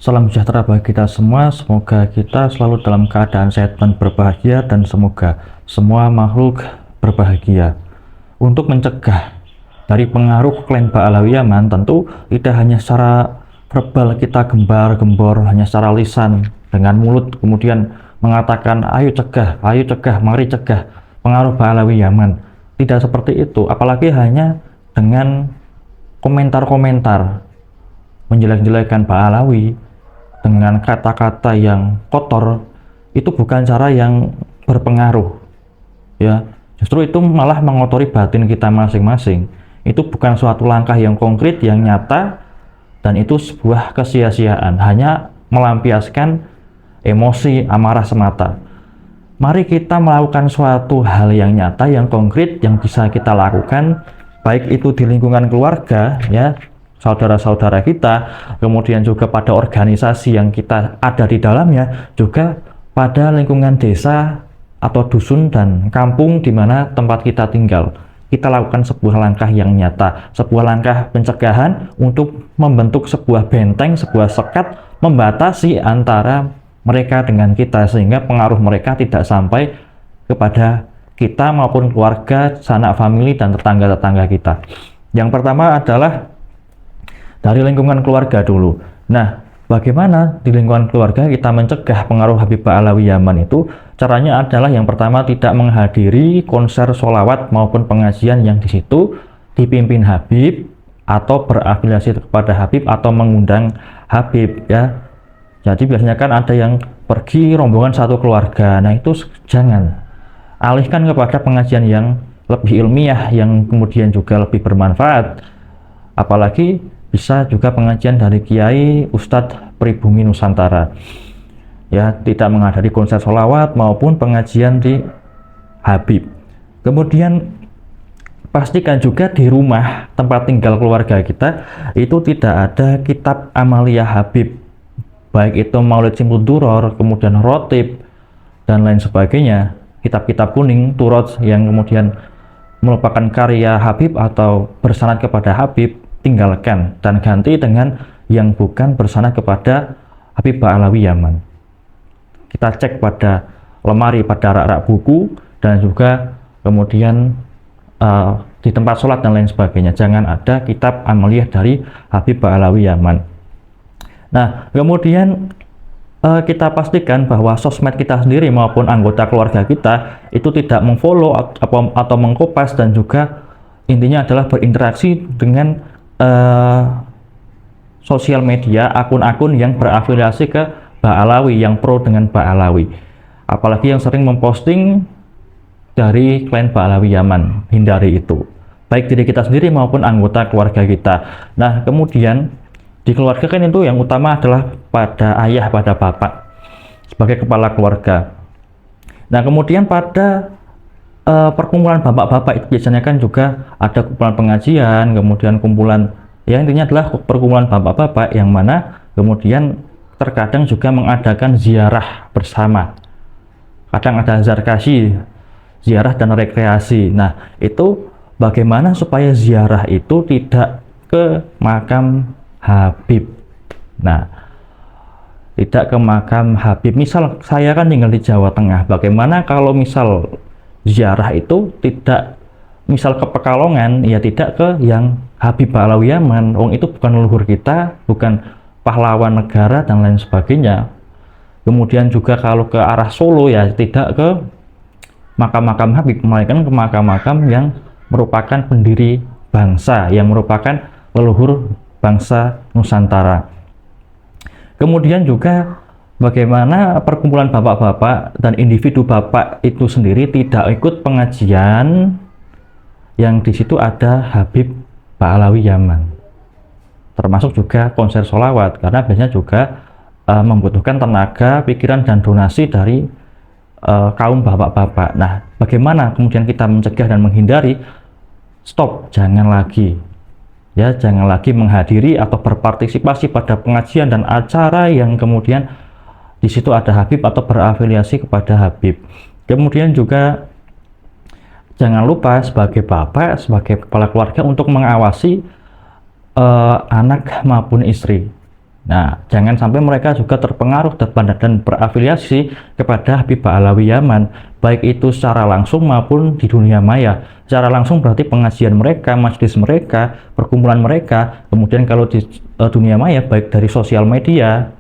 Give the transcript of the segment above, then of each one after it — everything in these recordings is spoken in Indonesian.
Salam sejahtera bagi kita semua. Semoga kita selalu dalam keadaan sehat dan berbahagia, dan semoga semua makhluk berbahagia. Untuk mencegah dari pengaruh klan Ba'alawi Yaman, tentu tidak hanya secara verbal kita gembar-gembor, hanya secara lisan dengan mulut kemudian mengatakan ayo cegah, mari cegah pengaruh Ba'alawi Yaman. Tidak seperti itu, apalagi hanya dengan komentar-komentar menjelek-jelekan Ba'alawi dengan kata-kata yang kotor. Itu bukan cara yang berpengaruh, ya. Justru itu malah mengotori batin kita masing-masing. Itu bukan suatu langkah yang konkret, yang nyata, dan itu sebuah kesia-siaan, hanya melampiaskan emosi amarah semata. Mari kita melakukan suatu hal yang nyata, yang konkret, yang bisa kita lakukan, baik itu di lingkungan keluarga, ya, saudara-saudara kita, kemudian juga pada organisasi yang kita ada di dalamnya, juga pada lingkungan desa atau dusun dan kampung di mana tempat kita tinggal. Kita lakukan sebuah langkah yang nyata, sebuah langkah pencegahan untuk membentuk sebuah benteng, sebuah sekat membatasi antara mereka dengan kita, sehingga pengaruh mereka tidak sampai kepada kita maupun keluarga, sanak famili, dan tetangga-tetangga kita. Yang pertama adalah dari lingkungan keluarga dulu. Nah, bagaimana di lingkungan keluarga kita mencegah pengaruh Habib Ba'alawi Yaman itu? Caranya adalah yang pertama, tidak menghadiri konser sholawat maupun pengajian yang di situ dipimpin Habib atau berafiliasi kepada Habib atau mengundang Habib, ya. Jadi biasanya kan ada yang pergi rombongan satu keluarga. Nah, itu jangan. Alihkan kepada pengajian yang lebih ilmiah, yang kemudian juga lebih bermanfaat. Apalagi bisa juga pengajian dari Kiai Ustadz Pribumi Nusantara, ya, tidak menghadiri konser sholawat maupun pengajian di Habib. Kemudian pastikan juga di rumah tempat tinggal keluarga kita itu tidak ada kitab amaliyah Habib, baik itu Maulid Simtud Duror, kemudian Rotib, dan lain sebagainya. Kitab-kitab kuning, turot yang kemudian merupakan karya Habib atau bersanad kepada Habib, tinggalkan dan ganti dengan yang bukan bersanad kepada Habib Ba'alawi Yaman. Kita cek pada lemari, pada rak-rak buku, dan juga kemudian di tempat sholat dan lain sebagainya. Jangan ada kitab amaliyah dari Habib Ba'alawi Yaman. Nah, kemudian kita pastikan bahwa sosmed kita sendiri maupun anggota keluarga kita itu tidak mengfollow atau mengkopas, dan juga intinya adalah berinteraksi dengan sosial media, akun-akun yang berafiliasi ke Ba'alawi, yang pro dengan Ba'alawi, apalagi yang sering memposting dari klan Ba'alawi Yaman. Hindari itu, baik diri kita sendiri maupun anggota keluarga kita. Nah, kemudian di keluarga kan itu yang utama adalah pada ayah, pada bapak sebagai kepala keluarga. Nah, kemudian pada perkumpulan bapak-bapak itu biasanya kan juga ada kumpulan pengajian, kemudian kumpulan, ya, intinya adalah perkumpulan bapak-bapak yang mana kemudian terkadang juga mengadakan ziarah bersama. Kadang ada zarkasi, ziarah dan rekreasi. Nah, itu bagaimana supaya ziarah itu tidak ke makam Habib. Nah, tidak ke makam Habib. Misal saya kan tinggal di Jawa Tengah, bagaimana kalau misal ziarah itu tidak misal ke Pekalongan, ya tidak ke yang Habib Ba'alawi Yaman. Itu bukan leluhur kita, bukan pahlawan negara, dan lain sebagainya. Kemudian juga kalau ke arah Solo, ya tidak ke makam-makam Habib, melainkan ke makam-makam yang merupakan pendiri bangsa, yang merupakan leluhur bangsa Nusantara. Kemudian juga bagaimana perkumpulan bapak-bapak dan individu bapak itu sendiri tidak ikut pengajian yang di situ ada Habib Ba'alawi Yaman, termasuk juga konser sholawat, karena biasanya juga membutuhkan tenaga, pikiran, dan donasi dari kaum bapak-bapak. Nah, bagaimana kemudian kita mencegah dan menghindari? Stop, jangan lagi, ya, jangan lagi menghadiri atau berpartisipasi pada pengajian dan acara yang kemudian di situ ada Habib atau berafiliasi kepada Habib. Kemudian juga jangan lupa sebagai bapak, sebagai kepala keluarga untuk mengawasi anak maupun istri. Nah, jangan sampai mereka juga terpengaruh dan berafiliasi kepada Habib Ba'alawi Yaman, baik itu secara langsung maupun di dunia maya. Secara langsung berarti pengajian mereka, majelis mereka, perkumpulan mereka. Kemudian kalau di dunia maya, baik dari sosial media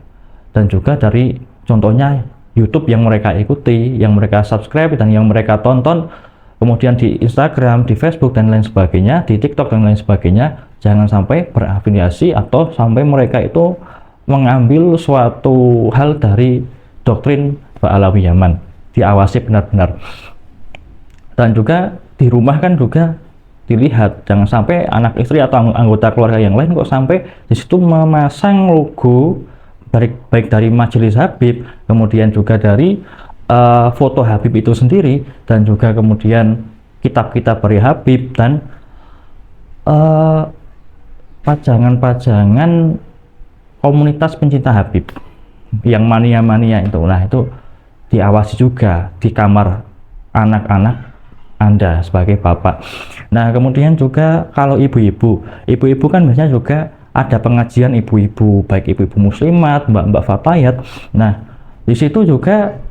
dan juga dari contohnya YouTube yang mereka ikuti, yang mereka subscribe dan yang mereka tonton. Kemudian di Instagram, di Facebook dan lain sebagainya, di TikTok dan lain sebagainya, jangan sampai berafiliasi atau sampai mereka itu mengambil suatu hal dari doktrin Ba'alawi Yaman. Diawasi benar-benar. Dan juga di rumah kan juga dilihat, jangan sampai anak istri atau anggota keluarga yang lain kok sampai di situ memasang logo baik dari majelis Habib, kemudian juga dari foto Habib itu sendiri, dan juga kemudian kitab-kitab dari Habib dan pajangan-pajangan komunitas pencinta Habib yang mania-mania itu. Nah, itu diawasi juga di kamar anak-anak Anda sebagai bapak. Nah, kemudian juga kalau ibu-ibu kan biasanya juga ada pengajian ibu-ibu, baik ibu-ibu muslimat, mbak-mbak fatayat. Nah, di situ juga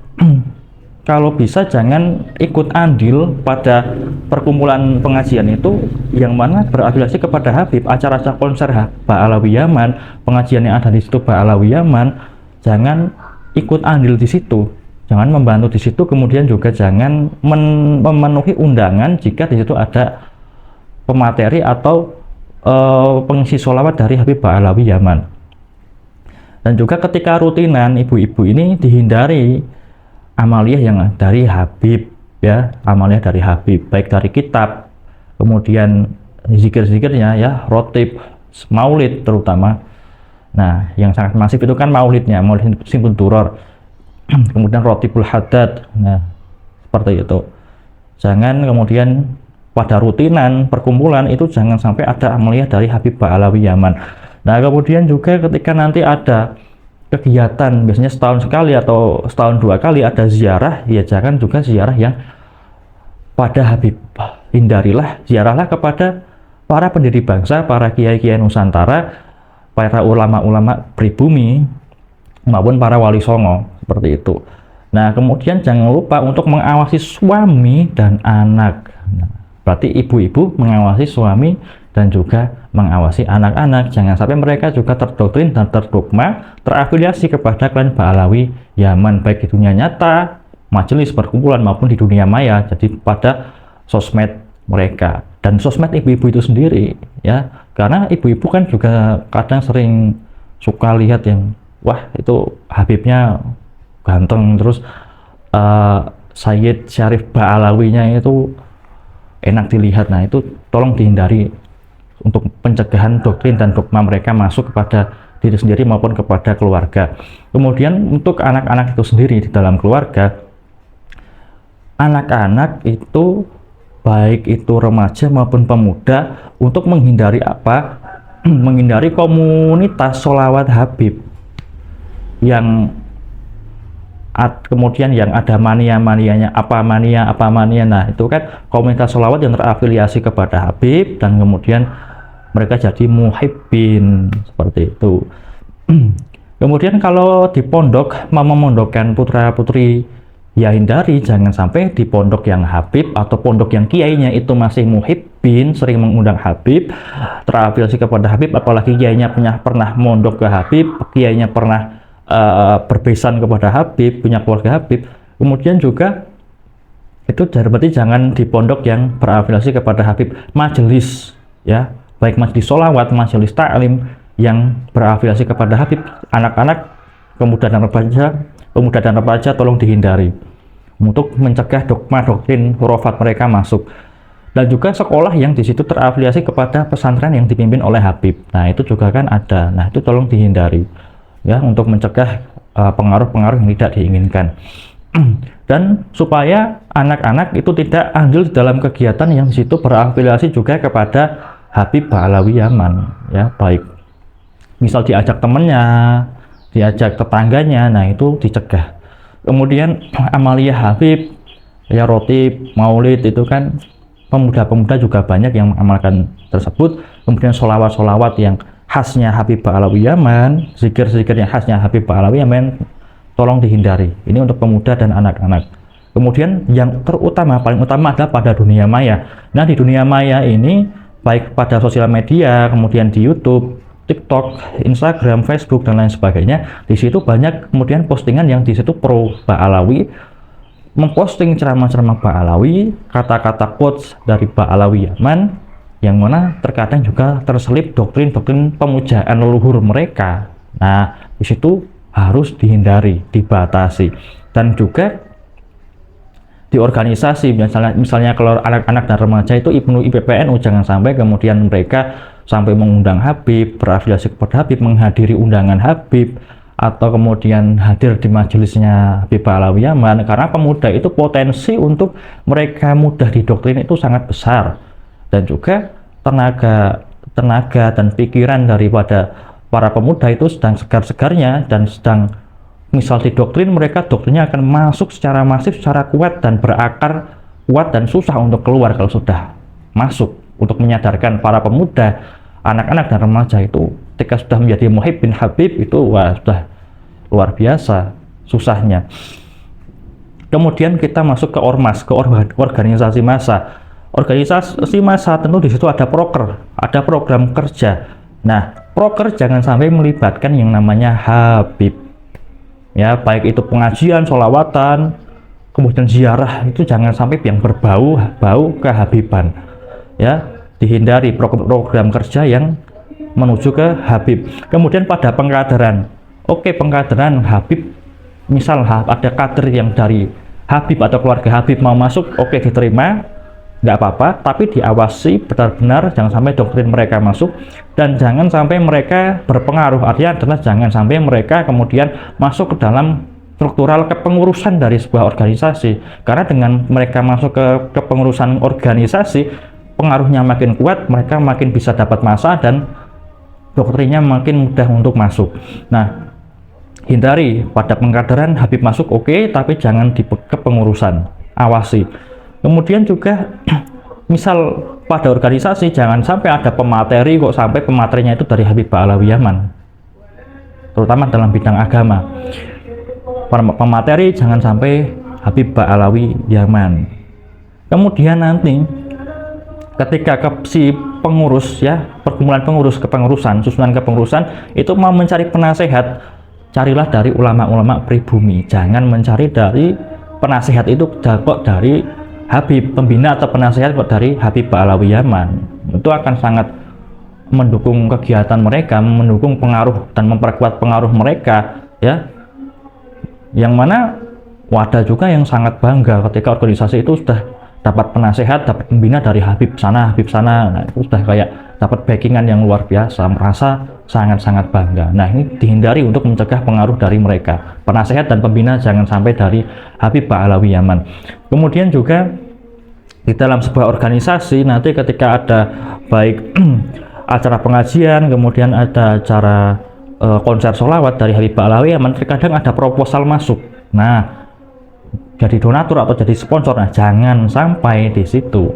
kalau bisa jangan ikut andil pada perkumpulan pengajian itu yang mana berafiliasi kepada Habib. Acara-acara konser Ba'alawi Yaman, pengajian yang ada di situ Ba'alawi Yaman, jangan ikut andil di situ, jangan membantu di situ. Kemudian juga jangan memenuhi undangan jika di situ ada pemateri atau pengisi sholawat dari Habib Ba'alawi Yaman. Dan juga ketika rutinan, ibu-ibu ini dihindari amaliyah yang dari Habib, ya, amaliyah dari Habib, baik dari kitab, kemudian zikir-zikirnya, ya, rotib, maulid terutama. Nah, yang sangat masif itu kan maulidnya, maulid Simpul Duror, kemudian rotibul hadad. Nah, seperti itu. Jangan kemudian pada rutinan perkumpulan itu jangan sampai ada amaliyah dari Habib Ba'alawi Yaman. Nah, kemudian juga ketika nanti ada kegiatan, biasanya setahun sekali atau setahun 2 kali ada ziarah, ya jangan juga ziarah yang pada Habib. Hindarilah, ziarahlah kepada para pendiri bangsa, para kiai-kiai Nusantara, para ulama-ulama pribumi maupun para wali songo, seperti itu. Nah, kemudian jangan lupa untuk mengawasi suami dan anak. Nah, berarti ibu-ibu mengawasi suami dan juga mengawasi anak-anak. Jangan sampai mereka juga terdoktrin dan terdogma, terafiliasi kepada klan Ba'alawi Yaman, baik di dunia nyata, majelis perkumpulan maupun di dunia maya. Jadi pada sosmed mereka dan sosmed ibu-ibu itu sendiri, ya, karena ibu-ibu kan juga kadang sering suka lihat yang wah itu Habibnya ganteng, terus Sayyid Syarif Ba'alawinya itu enak dilihat. Nah, itu tolong dihindari untuk pencegahan doktrin dan dogma mereka masuk kepada diri sendiri maupun kepada keluarga. Kemudian untuk anak-anak itu sendiri di dalam keluarga, anak-anak itu baik itu remaja maupun pemuda, untuk menghindari apa? Menghindari komunitas sholawat Habib yang kemudian yang ada mania-manianya, apa mania. Nah, itu kan komunitas sholawat yang terafiliasi kepada Habib dan kemudian mereka jadi muhibbin, seperti itu. Kemudian kalau di pondok mau memondokkan putra-putri, ya hindari, jangan sampai di pondok yang Habib atau pondok yang kiainya itu masih muhibbin, sering mengundang Habib, terafiliasi kepada Habib, apalagi kiainya pernah mondok ke Habib, kiainya pernah berbesan kepada Habib, punya keluarga Habib. Kemudian juga itu berarti jangan di pondok yang berafiliasi kepada Habib. Majelis, ya, baik majelis sholawat, majelis ta'lim yang berafiliasi kepada Habib, anak-anak, pemuda dan remaja tolong dihindari untuk mencegah dogma doktrin hurufat mereka masuk. Dan juga sekolah yang di situ terafiliasi kepada pesantren yang dipimpin oleh Habib. Nah, itu juga kan ada. Nah, itu tolong dihindari, ya, untuk mencegah pengaruh-pengaruh yang tidak diinginkan. Dan supaya anak-anak itu tidak andil dalam kegiatan yang di situ berafiliasi juga kepada Habib Ba'alawi Yaman, ya, baik misal diajak temennya, diajak tetangganya, nah itu dicegah. Kemudian amaliyah Habib, ya, rotib, maulid, itu kan pemuda-pemuda juga banyak yang mengamalkan tersebut. Kemudian sholawat-sholawat yang khasnya Habib Ba'alawi Yaman, zikir-zikir yang khasnya Habib Ba'alawi Yaman, tolong dihindari. Ini untuk pemuda dan anak-anak. Kemudian yang terutama, paling utama adalah pada dunia maya. Nah, di dunia maya ini, baik pada sosial media, kemudian di YouTube, TikTok, Instagram, Facebook, dan lain sebagainya, di situ banyak kemudian postingan yang di situ pro Ba'alawi, memposting ceramah-ceramah Ba'alawi, kata-kata quotes dari Ba'alawi Yaman, yang mana terkadang juga terselip doktrin-doktrin pemujaan leluhur mereka. Nah, di situ harus dihindari, dibatasi. Dan juga di organisasi, misalnya kalau anak-anak dan remaja itu IPPNU, jangan sampai kemudian mereka sampai mengundang Habib, berafiliasi kepada Habib, menghadiri undangan Habib, atau kemudian hadir di majelisnya Habib Ba'alawi Yaman, karena pemuda itu potensi untuk mereka mudah didoktrin itu sangat besar. Dan juga tenaga dan pikiran daripada para pemuda itu sedang segar-segarnya, dan sedang misal didoktrin, mereka doktrinnya akan masuk secara masif, secara kuat dan berakar kuat, dan susah untuk keluar kalau sudah masuk. Untuk menyadarkan para pemuda, anak-anak dan remaja itu ketika sudah menjadi muhib bin Habib itu wah, sudah luar biasa susahnya. Kemudian kita masuk ke ormas, ke organisasi massa. Organisasi massa tentu di situ ada proker, ada program kerja. Nah, proker jangan sampai melibatkan yang namanya Habib. Ya, baik itu pengajian, sholawatan, kemudian ziarah, itu jangan sampai yang berbau kehabiban. Ya, dihindari program kerja yang menuju ke Habib. Kemudian pada pengkaderan, oke, pengkaderan Habib, misal ada kader yang dari Habib atau keluarga Habib mau masuk, oke, diterima, nggak apa-apa, tapi diawasi benar-benar, jangan sampai doktrin mereka masuk, dan jangan sampai mereka berpengaruh. Artinya adalah jangan sampai mereka kemudian masuk ke dalam struktural kepengurusan dari sebuah organisasi, karena dengan mereka masuk ke kepengurusan organisasi, pengaruhnya makin kuat, mereka makin bisa dapat massa, dan doktrinnya makin mudah untuk masuk. Nah, hindari pada pengkaderan Habib masuk, oke, tapi jangan di kepengurusan, awasi. Kemudian juga misal pada organisasi jangan sampai ada pemateri kok sampai pematerinya itu dari Habib Ba'alawi Yaman, terutama dalam bidang agama. Pemateri jangan sampai Habib Ba'alawi Yaman. Kemudian nanti ketika si pengurus, ya, pergumulan pengurus kepengurusan, susunan kepengurusan itu mau mencari penasehat, carilah dari ulama-ulama pribumi, jangan mencari dari penasehat itu kok dari Habib, pembina atau penasehat kok dari Habib Ba'alawi Yaman. Itu akan sangat mendukung kegiatan mereka, mendukung pengaruh dan memperkuat pengaruh mereka, ya. Yang mana wadah juga yang sangat bangga ketika organisasi itu sudah dapat penasehat, dapat pembina dari Habib sana, Habib sana. Nah, itu sudah kayak dapat backingan yang luar biasa, merasa sangat-sangat bangga. Nah, ini dihindari untuk mencegah pengaruh dari mereka. Penasehat dan pembina jangan sampai dari Habib Ba'alawi Yaman. Kemudian juga di dalam sebuah organisasi nanti ketika ada baik acara pengajian, kemudian ada acara konser sholawat dari Habib Ba'alawi Yaman, terkadang ada proposal masuk. Nah, jadi donatur atau jadi sponsor, nah jangan sampai di situ.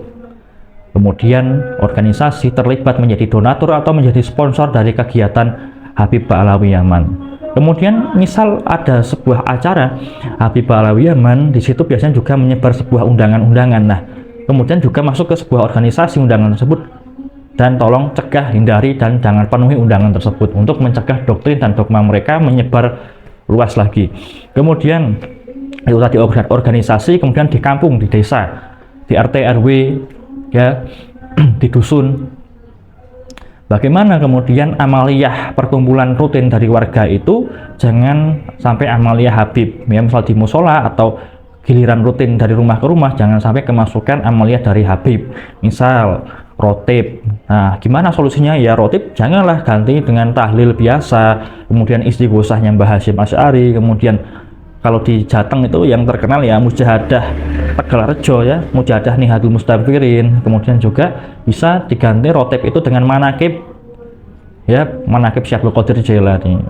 Kemudian organisasi terlibat menjadi donatur atau menjadi sponsor dari kegiatan Habib Ba'alawi Yaman. Kemudian misal ada sebuah acara Habib Ba'alawi Yaman, di situ biasanya juga menyebar sebuah undangan-undangan. Nah, kemudian juga masuk ke sebuah organisasi undangan tersebut, dan tolong cegah, hindari, dan jangan penuhi undangan tersebut untuk mencegah doktrin dan dogma mereka menyebar luas lagi. Kemudian itu tadi organisasi, kemudian di kampung, di desa, di RT RW, ya, di dusun. Bagaimana kemudian amaliyah perkumpulan rutin dari warga itu jangan sampai amaliyah Habib, ya, misal di musola atau giliran rutin dari rumah ke rumah, jangan sampai kemasukan amaliyah dari Habib, misal rotib. Nah, gimana solusinya? Ya, rotib janganlah ganti dengan tahlil biasa, kemudian istighosahnya Mbah Hasyim Asy'ari, kemudian kalau di Jateng itu yang terkenal ya Mujahadah Tegalrejo, ya, Mujahadah Nihadul Mustaghfirin. Kemudian juga bisa diganti rotib itu dengan manakib, ya, manakib Syekh Abdul Qadir Jailani.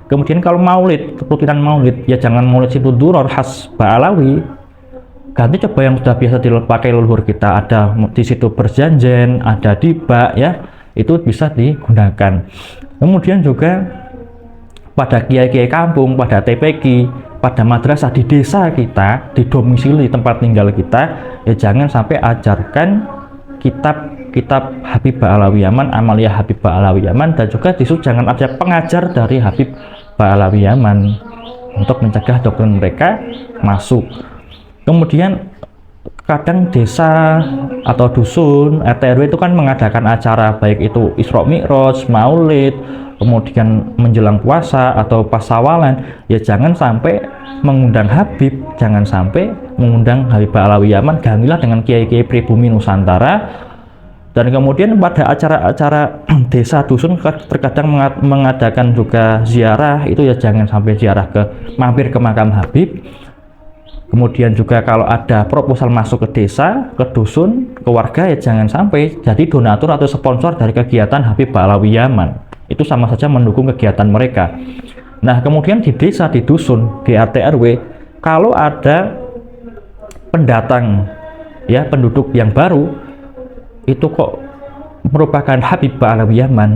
Kemudian kalau maulid, rutinan maulid, ya jangan maulid Situ Duror khas Ba'alawi, ganti coba yang sudah biasa dipakai leluhur kita. Ada di situ berjanjen, ada dibak, ya, itu bisa digunakan. Kemudian juga pada kiai-kiai kampung, pada TPQ, pada madrasah di desa kita, di domisili tempat tinggal kita, ya jangan sampai ajarkan kitab Habib Ba'alawi Yaman, Amaliyah Habib Ba'alawi Yaman, dan juga disuruh jangan ada pengajar dari Habib Ba'alawi Yaman untuk mencegah doktrin mereka masuk. Kemudian kadang desa atau dusun RT RW itu kan mengadakan acara baik itu Isra Mi'raj, Maulid, kemudian menjelang puasa atau pas Sawalan, ya jangan sampai mengundang Habib, jangan sampai mengundang Habib Ba'alawi Yaman, gantilah dengan kiai-kiai pribumi Nusantara. Dan kemudian pada acara-acara desa dusun terkadang mengadakan juga ziarah, itu ya jangan sampai ziarah mampir ke makam Habib. Kemudian juga kalau ada proposal masuk ke desa, ke dusun, ke warga, ya jangan sampai jadi donatur atau sponsor dari kegiatan Habib Ba'alawi Yaman. Itu sama saja mendukung kegiatan mereka. Nah, kemudian di desa, di dusun, di RT RW, kalau ada pendatang, ya penduduk yang baru, itu kok merupakan Habib Ba'alawi Yaman,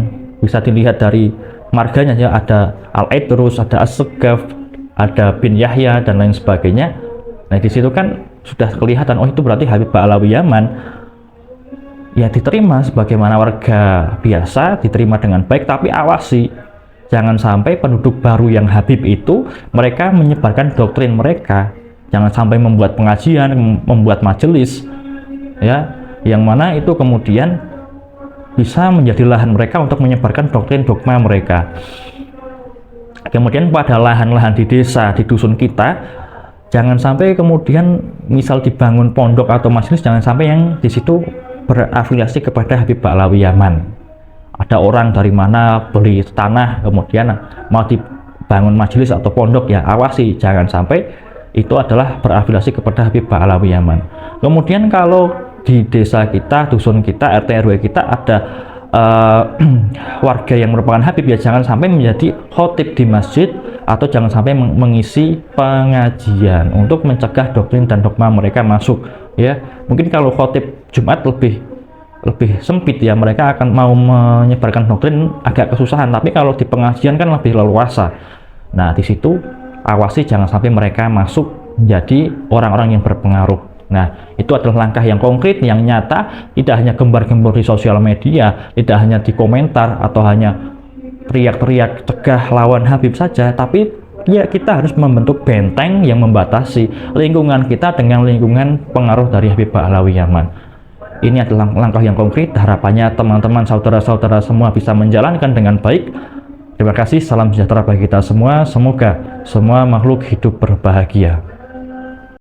bisa dilihat dari marganya, ya ada Al-Aidrus, ada As-Segaf, ada bin Yahya, dan lain sebagainya. Nah, di situ kan sudah kelihatan, oh itu berarti Habib Ba'alawi Yaman. Ya diterima sebagaimana warga biasa, diterima dengan baik, tapi awasi jangan sampai penduduk baru yang Habib itu mereka menyebarkan doktrin mereka. Jangan sampai membuat pengajian, membuat majelis, ya, yang mana itu kemudian bisa menjadi lahan mereka untuk menyebarkan doktrin dogma mereka. Kemudian pada lahan-lahan di desa, di dusun kita, jangan sampai kemudian misal dibangun pondok atau majelis, jangan sampai yang di situ berafiliasi kepada Habib Ba'alawi Yaman. Ada orang dari mana beli tanah kemudian mau dibangun majelis atau pondok, ya awasi jangan sampai itu adalah berafiliasi kepada Habib Ba'alawi Yaman. Kemudian kalau di desa kita, dusun kita, RT RW kita ada warga yang merupakan Habib, ya jangan sampai menjadi khotib di masjid atau jangan sampai mengisi pengajian untuk mencegah doktrin dan dogma mereka masuk, ya. Mungkin kalau khotib Jumat lebih sempit, ya mereka akan mau menyebarkan doktrin agak kesusahan, tapi kalau di pengajian kan lebih leluasa. Nah, di situ awasi jangan sampai mereka masuk menjadi orang-orang yang berpengaruh. Nah, itu adalah langkah yang konkret, yang nyata, tidak hanya gembar-gembor di sosial media, tidak hanya di komentar atau hanya teriak-teriak cegah lawan Habib saja, tapi ya kita harus membentuk benteng yang membatasi lingkungan kita dengan lingkungan pengaruh dari Habib Ba'alawi Yaman. Ini adalah langkah yang konkret, harapannya teman-teman, saudara-saudara semua bisa menjalankan dengan baik. Terima kasih, salam sejahtera bagi kita semua, semoga semua makhluk hidup berbahagia.